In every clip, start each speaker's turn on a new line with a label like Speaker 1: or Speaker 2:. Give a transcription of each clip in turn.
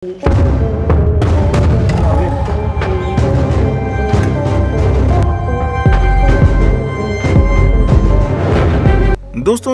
Speaker 1: दोस्तों,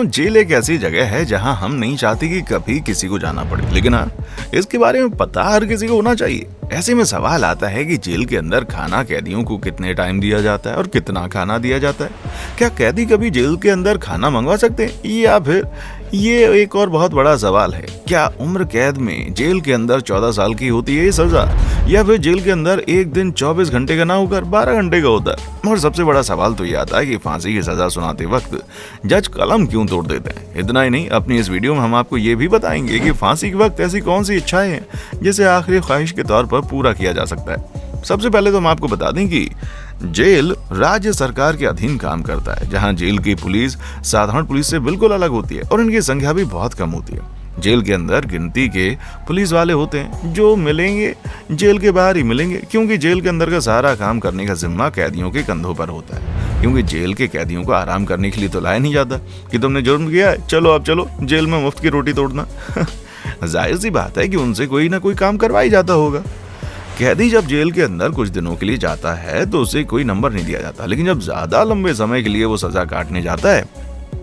Speaker 1: जेल एक ऐसी जगह है जहां हम नहीं चाहते कि कभी किसी को जाना पड़े, लेकिन हाँ, इसके बारे में पता हर किसी को होना चाहिए। ऐसे में सवाल आता है कि जेल के अंदर खाना कैदियों को कितने टाइम दिया जाता है और कितना खाना दिया जाता है। क्या कैदी कभी जेल के अंदर खाना मंगवा सकते हैं, या फिर ये एक और बहुत बड़ा सवाल है, क्या उम्र कैद में जेल के अंदर 14 साल की होती है ये सजा, या फिर जेल के अंदर एक दिन 24 घंटे का ना होकर 12 घंटे का होता है। और सबसे बड़ा सवाल तो ये आता है कि फांसी की सजा सुनाते वक्त जज कलम क्यों तोड़ देते हैं। इतना ही नहीं, अपनी इस वीडियो में हम आपको ये भी बताएंगे कि फांसी के वक्त ऐसी कौन सी इच्छाएं हैं जिसे आखिरी ख्वाहिश के तौर पर पूरा किया जा सकता है। सबसे पहले तो हम आपको बता दें कि जेल राज्य सरकार के अधीन काम करता है, जहां जेल की पुलिस साधारण पुलिस से बिल्कुल अलग होती है और इनकी संख्या भी बहुत कम होती है। जेल के अंदर गिनती के पुलिस वाले होते हैं जो मिलेंगे जेल के बाहर ही मिलेंगे, क्योंकि जेल के अंदर का सारा काम करने का जिम्मा कैदियों के कंधों पर होता है। क्योंकि जेल के कैदियों को आराम करने के लिए तो लाया नहीं जाता कि तुमने जुर्म किया है, चलो अब चलो जेल में मुफ्त की रोटी तोड़ना। जाहिर सी बात है कि उनसे कोई ना कोई काम करवाई जाता होगा। कैदी जब जेल के अंदर कुछ दिनों के लिए जाता है तो उसे कोई नंबर नहीं दिया जाता, लेकिन जब ज्यादा लंबे समय के लिए वो सजा काटने जाता है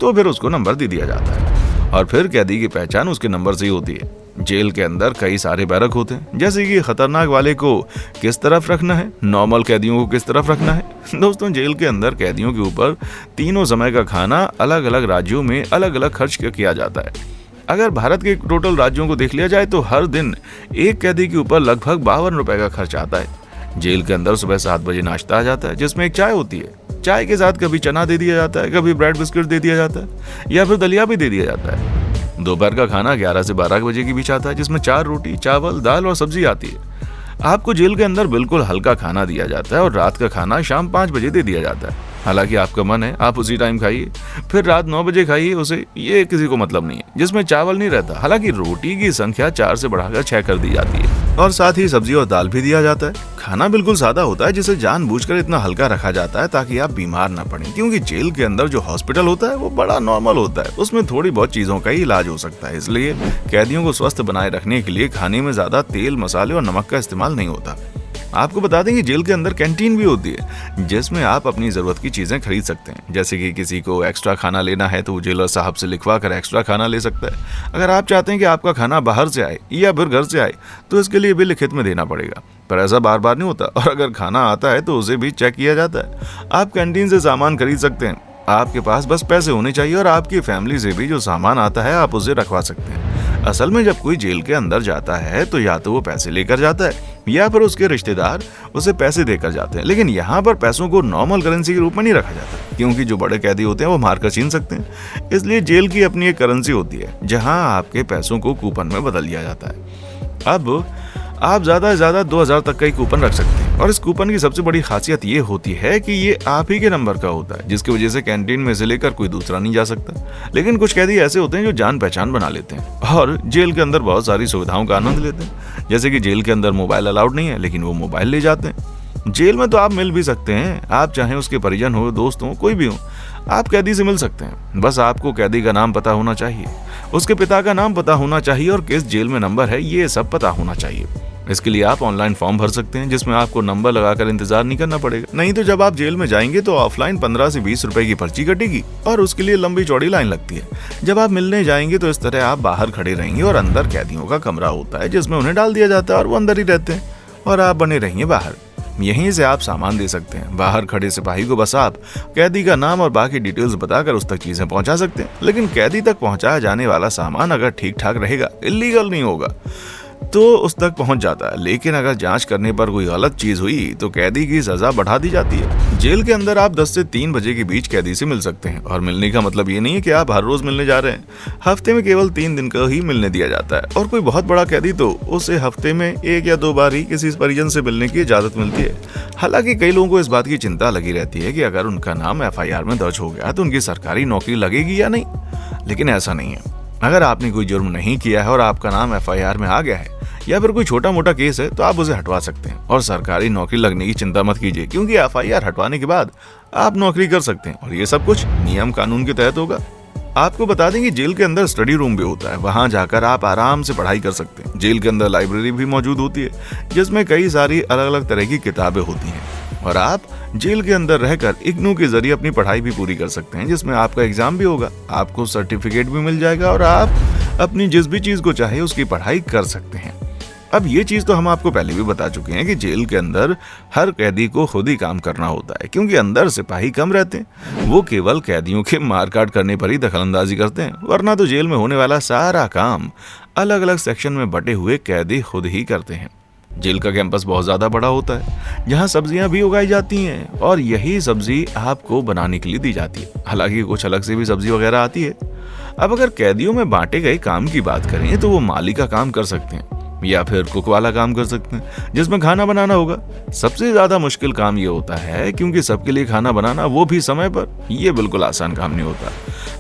Speaker 1: तो फिर उसको नंबर दे दिया जाता है, और फिर कैदी की पहचान उसके नंबर से ही होती है। जेल के अंदर कई सारे बैरक होते हैं, जैसे कि खतरनाक वाले को किस तरफ रखना है, नॉर्मल कैदियों को किस तरफ रखना है। दोस्तों, जेल के अंदर कैदियों के ऊपर तीनों समय का खाना अलग अलग राज्यों में अलग अलग खर्च किया जाता है। अगर भारत के टोटल राज्यों को देख लिया जाए तो हर दिन एक कैदी के ऊपर लगभग 52 रुपए का खर्च आता है। जेल के अंदर सुबह 7 बजे नाश्ता आ जाता है, जिसमें एक चाय होती है। चाय के साथ कभी चना दे दिया जाता है, कभी ब्रेड बिस्किट दे दिया जाता है, या फिर दलिया भी दे दिया जाता है। दोपहर का खाना 11 से 12 बजे के बीच आता है, जिसमें 4 रोटी, चावल, दाल और सब्जी आती है। आपको जेल के अंदर बिल्कुल हल्का खाना दिया जाता है और रात का खाना शाम 5 बजे दे दिया जाता है। हालांकि आपका मन है आप उसी टाइम खाइए, फिर रात 9 बजे खाइए उसे, ये किसी को मतलब नहीं है, जिसमें चावल नहीं रहता। हालांकि रोटी की संख्या 4 से बढ़ाकर 6 कर दी जाती है और साथ ही सब्जी और दाल भी दिया जाता है। खाना बिल्कुल सादा होता है, जिसे जानबूझकर इतना हल्का रखा जाता है ताकि आप बीमार ना पड़ें, क्योंकि जेल के अंदर जो हॉस्पिटल होता है वो बड़ा नॉर्मल होता है, उसमें थोड़ी बहुत चीजों का ही इलाज हो सकता है। इसलिए कैदियों को स्वस्थ बनाए रखने के लिए खाने में ज्यादा तेल, मसाले और नमक का इस्तेमाल नहीं होता। आपको बता दें कि जेल के अंदर कैंटीन भी होती है, जिसमें आप अपनी जरूरत की चीजें खरीद सकते हैं। जैसे कि किसी को एक्स्ट्रा खाना लेना है तो वो जेलर साहब से लिखवा कर एक्स्ट्रा खाना ले सकता है। अगर आप चाहते हैं कि आपका खाना बाहर से आए या फिर घर से आए तो इसके लिए भी लिखित में देना पड़ेगा, पर ऐसा बार बार नहीं होता। और अगर खाना आता है तो उसे भी चेक किया जाता है। आप कैंटीन से सामान खरीद सकते हैं, आपके पास बस पैसे होने चाहिए, और आपकी फैमिली से भी जो सामान आता है आप उसे रखवा सकते हैं। असल में जब कोई जेल के अंदर जाता है तो या तो वो पैसे लेकर जाता है या फिर उसके रिश्तेदार उसे पैसे देकर जाते हैं, लेकिन यहाँ पर पैसों को नॉर्मल करेंसी के रूप में नहीं रखा जाता, क्योंकि जो बड़े कैदी होते हैं वो मारकर छीन सकते हैं। इसलिए जेल की अपनी एक करेंसी होती है जहाँ आपके पैसों को कूपन में बदल दिया जाता है। अब आप ज्यादा से ज्यादा 2000 तक का ही कूपन रख सकते हैं, और इस कूपन की सबसे बड़ी खासियत ये होती है कि ये आप ही के नंबर का होता है, जिसकी वजह से कैंटीन में से लेकर कोई दूसरा नहीं जा सकता। लेकिन कुछ कैदी ऐसे होते हैं जो जान पहचान बना लेते हैं और जेल के अंदर बहुत सारी सुविधाओं का आनंद लेते हैं। जैसे कि जेल के अंदर मोबाइल अलाउड नहीं है, लेकिन वो मोबाइल ले जाते हैं। जेल में तो आप मिल भी सकते हैं, आप चाहे उसके परिजन हो, दोस्त हो, कोई भी हो, आप कैदी से मिल सकते हैं। बस आपको कैदी का नाम पता होना चाहिए, उसके पिता का नाम पता होना चाहिए, और किस जेल में नंबर है ये सब पता होना चाहिए। इसके लिए आप ऑनलाइन फॉर्म भर सकते हैं, जिसमें आपको नंबर लगाकर इंतजार नहीं करना पड़ेगा। नहीं तो जब आप जेल में जाएंगे तो ऑफलाइन 15 से 20 रुपए की पर्ची कटेगी और उसके लिए लंबी चौड़ी लाइन लगती है। जब आप मिलने जाएंगे तो इस तरह आप बाहर खड़े रहेंगे और अंदर कैदियों का कमरा होता है, जिसमें उन्हें डाल दिया जाता है और वो अंदर ही रहते हैं और आप बने रहेंगे बाहर। यहीं से आप सामान दे सकते हैं। बाहर खड़े सिपाही को बस आप कैदी का नाम और बाकी डिटेल्स बताकर उस तक चीजें पहुंचा सकते हैं। लेकिन कैदी तक पहुंचाया जाने वाला सामान अगर ठीक ठाक रहेगा, इलीगल नहीं होगा, तो उस तक पहुंच जाता है। लेकिन अगर जांच करने पर कोई गलत चीज हुई तो कैदी की सजा बढ़ा दी जाती है। जेल के अंदर आप 10 से 3 बजे के बीच कैदी से मिल सकते हैं, और मिलने का मतलब ये नहीं है कि आप हर रोज मिलने जा रहे हैं। हफ्ते में केवल 3 दिन का ही मिलने दिया जाता है, और कोई बहुत बड़ा कैदी तो उसे हफ्ते में 1 या 2 बार ही किसी परिजन से मिलने की इजाजत मिलती है। हालांकि कई लोगों को इस बात की चिंता लगी रहती है कि अगर उनका नाम FIR में दर्ज हो गया तो उनकी सरकारी नौकरी लगेगी या नहीं, लेकिन ऐसा नहीं है। अगर आपने कोई जुर्म नहीं किया है और आपका नाम FIR में आ गया है या फिर कोई छोटा मोटा केस है तो आप उसे हटवा सकते हैं, और सरकारी नौकरी लगने की चिंता मत कीजिए, क्योंकि FIR हटवाने के बाद आप नौकरी कर सकते हैं, और ये सब कुछ नियम कानून के तहत होगा। आपको बता दें कि जेल के अंदर स्टडी रूम भी होता है, वहां जाकर आप आराम से पढ़ाई कर सकते हैं। जेल के अंदर लाइब्रेरी भी मौजूद होती है जिसमें कई सारी अलग अलग तरह की किताबें होती हैं और आप जेल के अंदर रहकर इग्नू के जरिए अपनी पढ़ाई भी पूरी कर सकते हैं, जिसमें आपका एग्जाम भी होगा, आपको सर्टिफिकेट भी मिल जाएगा और आप अपनी जिस भी चीज को चाहे उसकी पढ़ाई कर सकते हैं। अब ये चीज तो हम आपको पहले भी बता चुके हैं कि जेल के अंदर हर कैदी को खुद ही काम करना होता है, क्योंकि अंदर सिपाही कम रहते हैं। वो केवल कैदियों के मारकाट करने पर ही दखलंदाजी करते हैं, वरना तो जेल में होने वाला सारा काम अलग अलग सेक्शन में बटे हुए कैदी खुद ही करते हैं। जेल का कैंपस बहुत ज्यादा बड़ा होता है, जहाँ सब्जियां भी उगाई जाती हैं और यही सब्जी आपको बनाने के लिए दी जाती है। हालांकि कुछ अलग से भी सब्जी वगैरह आती है। अब अगर कैदियों में बांटे गए काम की बात करें तो वो माली का काम कर सकते हैं या फिर कुक वाला काम कर सकते हैं, जिसमें खाना बनाना होगा। सबसे ज्यादा मुश्किल काम ये होता है, क्योंकि सबके लिए खाना बनाना, वो भी समय पर, ये बिल्कुल आसान काम नहीं होता।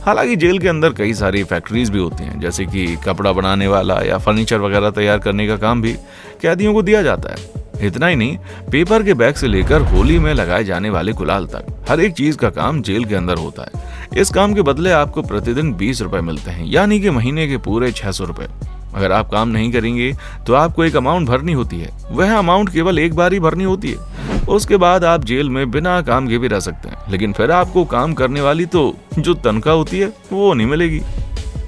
Speaker 1: हालांकि जेल के अंदर कई सारी फैक्ट्रीज भी होती हैं, जैसे कि कपड़ा बनाने वाला या फर्नीचर वगैरह तैयार करने का काम भी कैदियों को दिया जाता है। इतना ही नहीं, पेपर के बैग से लेकर होली में लगाए जाने वाले गुलाल तक हर एक चीज का काम जेल के अंदर होता है। इस काम के बदले आपको प्रतिदिन 20 रुपए मिलते हैं, यानी कि महीने के पूरे 600 रुपए। अगर आप काम नहीं करेंगे तो आपको एक अमाउंट भरनी होती है, वह अमाउंट केवल एक बार ही भरनी होती है। उसके बाद आप जेल में बिना काम के भी रह सकते हैं, लेकिन फिर आपको काम करने वाली तो जो तनख्वाह होती है वो नहीं मिलेगी।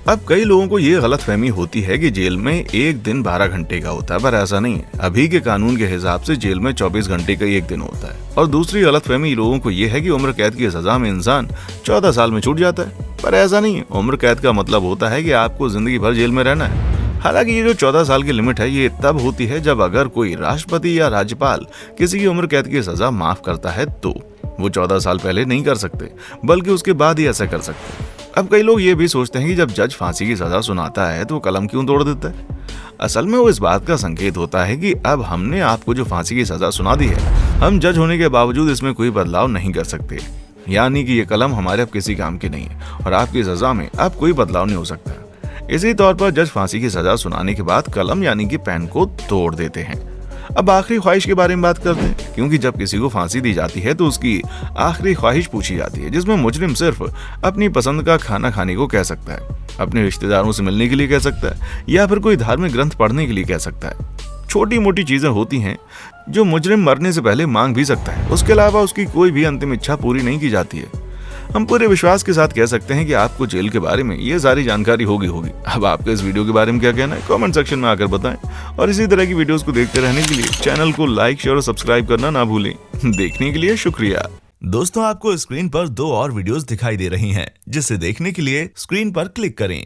Speaker 1: अब कई लोगों को ये गलतफहमी होती है कि जेल में एक दिन 12 घंटे का होता है, पर ऐसा नहीं है। अभी के कानून के हिसाब से जेल में 24 घंटे का एक दिन होता है। और दूसरी गलतफहमी लोगों को ये है कि उम्र कैद की सजा में इंसान 14 साल में छूट जाता है, पर ऐसा नहीं है। उम्र कैद का मतलब होता है कि आपको जिंदगी भर जेल में रहना है। हालांकि ये जो 14 साल की लिमिट है, ये तब होती है जब अगर कोई राष्ट्रपति या राज्यपाल किसी की उम्र कैद की सजा माफ करता है, तो वो 14 साल पहले नहीं कर सकते, बल्कि उसके बाद ही ऐसा कर सकते हैं। अब कई लोग ये भी सोचते हैं कि जब जज फांसी की सजा सुनाता है तो कलम क्यों तोड़ देता है। असल में वो इस बात का संकेत होता है कि अब हमने आपको जो फांसी की सजा सुना दी है, हम जज होने के बावजूद इसमें कोई बदलाव नहीं कर सकते, यानी कि ये कलम हमारे अब किसी काम की नहीं है और आपकी सजा में अब कोई बदलाव नहीं हो सकता। इसी तौर पर जज फांसी की सजा सुनाने के बाद कलम यानी कि पेन को तोड़ देते हैं। अब आखिरी ख्वाहिश के बारे में बात करते हैं, क्योंकि जब किसी को फांसी दी जाती है तो उसकी आखिरी ख्वाहिश पूछी जाती है, जिसमें मुजरिम सिर्फ अपनी पसंद का खाना खाने को कह सकता है, अपने रिश्तेदारों से मिलने के लिए कह सकता है या फिर कोई धार्मिक ग्रंथ पढ़ने के लिए कह सकता है। छोटी मोटी चीजें होती हैं जो मुजरिम मरने से पहले मांग भी सकता है, उसके अलावा उसकी कोई भी अंतिम इच्छा पूरी नहीं की जाती है। हम पूरे विश्वास के साथ कह सकते हैं कि आपको जेल के बारे में ये सारी जानकारी होगी। अब आपको इस वीडियो के बारे में क्या कहना है, कमेंट सेक्शन में आकर बताएं और इसी तरह की वीडियोस को देखते रहने के लिए चैनल को लाइक, शेयर और सब्सक्राइब करना ना भूलें। देखने के लिए शुक्रिया।
Speaker 2: दोस्तों, आपको स्क्रीन पर 2 और वीडियोस दिखाई दे रही हैं, जिसे देखने के लिए स्क्रीन पर क्लिक करें।